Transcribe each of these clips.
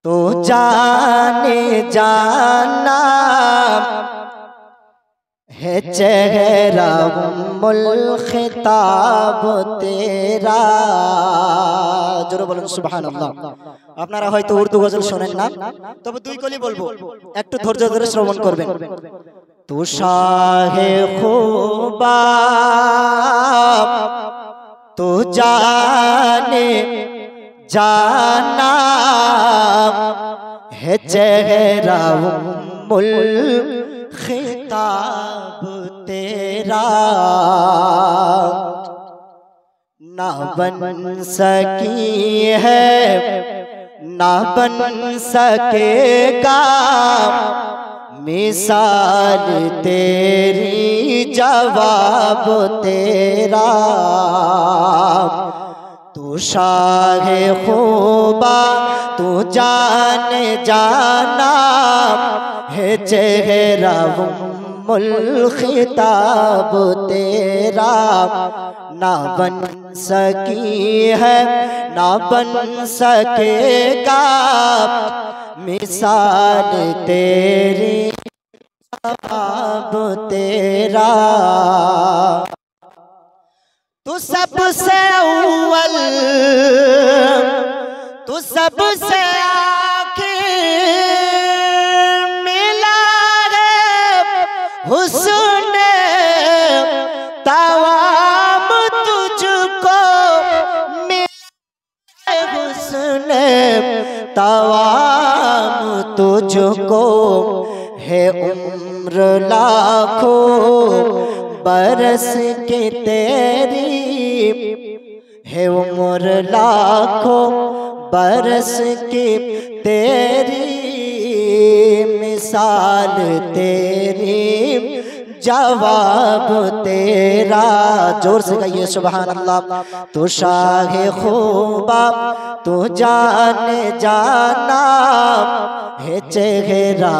तो जाने जाना है चेहरा उम्मुल खिताब तेरा। जोरे बोलें सुबहानाल्लाह। আপনারা হয়তো উর্দু গজল শোনেন না, তবে দুই কলি বলবো, একটু ধৈর্য ধরে শ্রবণ করবেন। তো শাহে খুবা তো जाने जाना है चेहरा उम्मुल खिताब तेरा। ना बन सकी है ना बन सकेगा मिसाल तेरी जवाब तेरा। तू शाहे खूबा तू जाने जाना है चेहरा उम्मुल खिताब तेरा। ना बन सकी है ना बन सकेगा मिसाल तेरी जवाब तेरा। तू सबसे अव्वल तू सबसे आखिर मिला है हुस्न तवाम तुझको मिला हुस्न तवाम तुझको है उम्र लाखों बरस के तेरी है उम्र लाखों बरस की तेरी मिसाल तेरी जवाब तेरा। जोर से कहिए सुभान अल्लाह। तो शाहे खूबा तो जाने जाना है चेहरा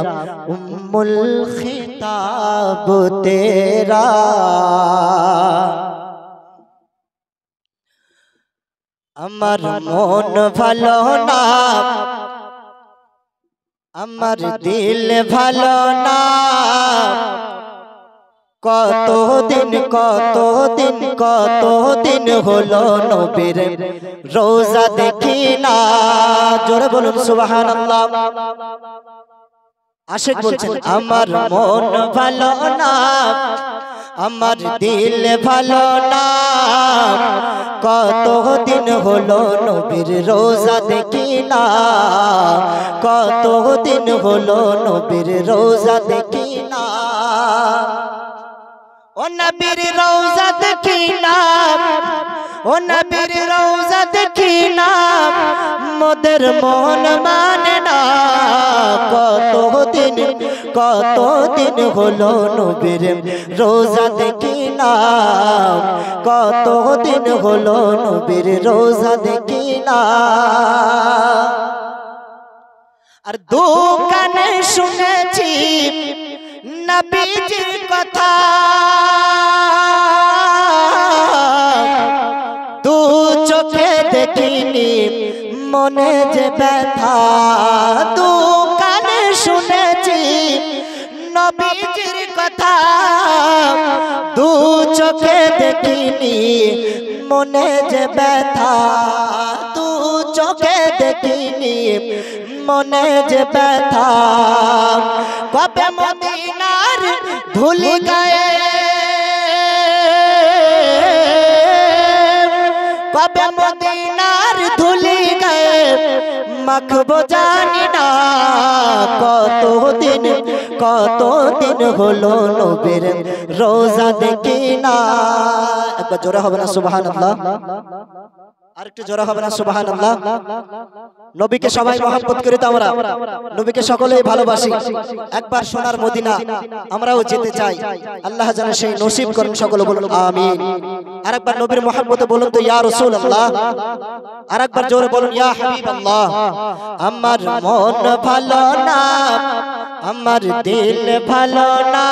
उम्मुल खिताब तेरा। আমার মন ভালো না আমার দিল ভালো না কতদিন হলো নবীর রোজা দেখি না। জোরে বলুন সুবহানাল্লাহ। আশিক বলছেন আমার মন ভালো না আমার দিল ভালো না কতদিন হলো নবীর রোজা দেখি না। কতদিন হলো নবীর রোজা দেখি না। ও নবীর রোজা দেখি না ও নবীর রোজা দেখি না মোদের মন মানে না। কতদিন হলো নবীর রোজা দেখি না। কতদিন হলো নবীর রোজা দেখি না। আর দোকানে শুনেছি নবীজির কথা দু চোখে দেখিনি মনে যে ব্যথা। দোকানে শুনেছি নবীজির কথা দু চোখে দেখিনি মনে যে ব্যথা। দু চোখে দেখিনি মনে যে ব্যথা। কবে মদিনার ধুল গায়ে কবে মদিনার ধুল গায়ে মাখবো জানি না। কতদিন হলো নবীর রোজা দেখি না। একবার জোরে হবে না সুবহানাল্লাহ। আরেকটু জোরে হবে না সুবহানাল্লাহ। নবীকে সবাই মহব্বত করি তো আমরা, নবীকে সকলেই ভালোবাসি। একবার সোনার মদিনা আমরাও যেতে চাই। আল্লাহ যেন সেই নসিব করেন, সকলে বলুন আমিন। আরেকবার নবীর মহব্বতে বলুন তো ইয়া রাসূলুল্লাহ। আরেকবার জোরে বলুন ইয়া হাবিবাল্লাহ। আমার মন ভালো না আমার দিল ভালো না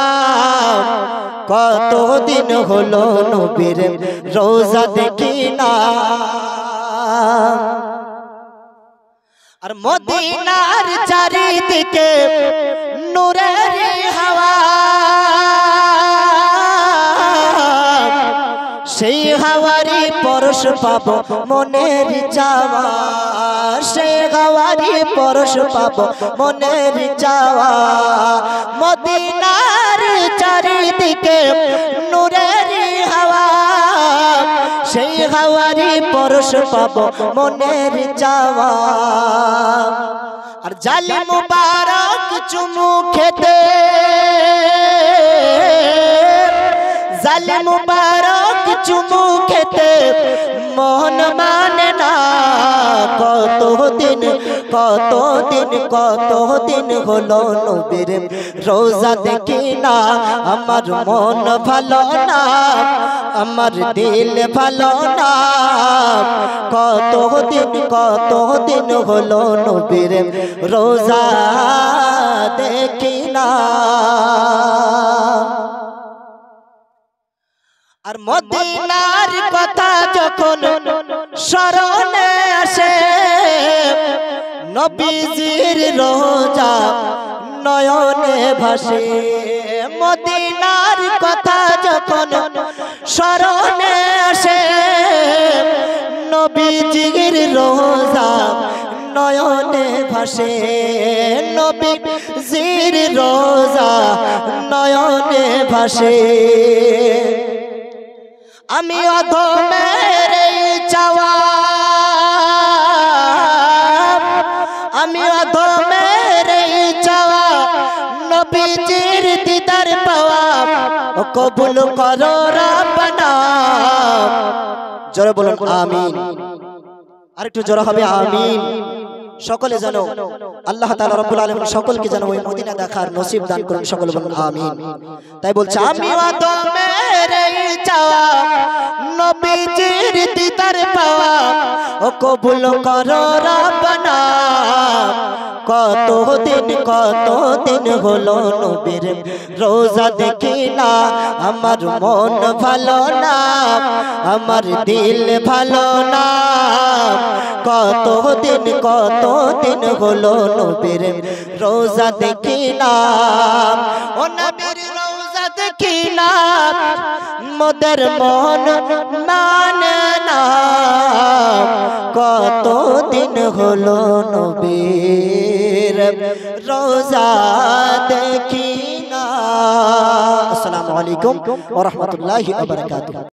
কতদিন হলো নবীর রোজা দেখি না। আর মদিনার চারিদিকে নূরের হাওয়া, সেই হাওয়ারি পরশ পাবো মনের চাওয়া, সেই হাওয়ারি পরশ পাবো মনের চাওয়া। মদিনার চারিদিকে নূরের হাওয়া, সেই হাওয়ারি পরশ পাবো মনের চাওয়া। আর জালি মুবারক চুমু খেতে, জালি মুবারক চুমু খেতে মন মানে না। কতদিন হলো নবীর রোজা দেখি না, আমার মন ভালো না, আমার দিল ভালো না। কতদিন হলো নবীর রোজা দেখি না। আর মদিনার কথা যখন স্মরণে আসে, নবীজির রোজা নয়নে ভাসে। মদিনার কথা যখন স্মরণে আসে, নবীজির রোজা নয়নে ভাসে। নবীজির রোজা নয়নে ভাসে। আমি অধমের চাওয়া, আমি অধমের চাওয়া, নবীজির দিদার পাওয়া কবুল করো রাব্বানা। জোরে বলুন আমিন। আরেকটু জোরে হবে আমিন। সকলে যেন আল্লাহ তাআলা রব্বুল আলামিন সকলকে যেন ওই মদিনা দেখার নসিব দান করুন। সকলে বলুন আমিন। তাই বলছে আমি আদমের চাওয়া, নবীজির দিদার পাওয়া কবুল করো রাব্বানা। কতদিন হলো নবীর রোজা দেখি না, আমার মন ভালো না, আমার দিল ভালো না। কতদিন হলো নবীর রোজা দেখি না, ও নবীর রোজা দেখি না, মোদের মন মানে না। কতদিন হলো নবীর রোজা দেখি না। আসসালামু আলাইকুম ওয়া রাহমাতুল্লাহি ওয়া বারাকাতুহু।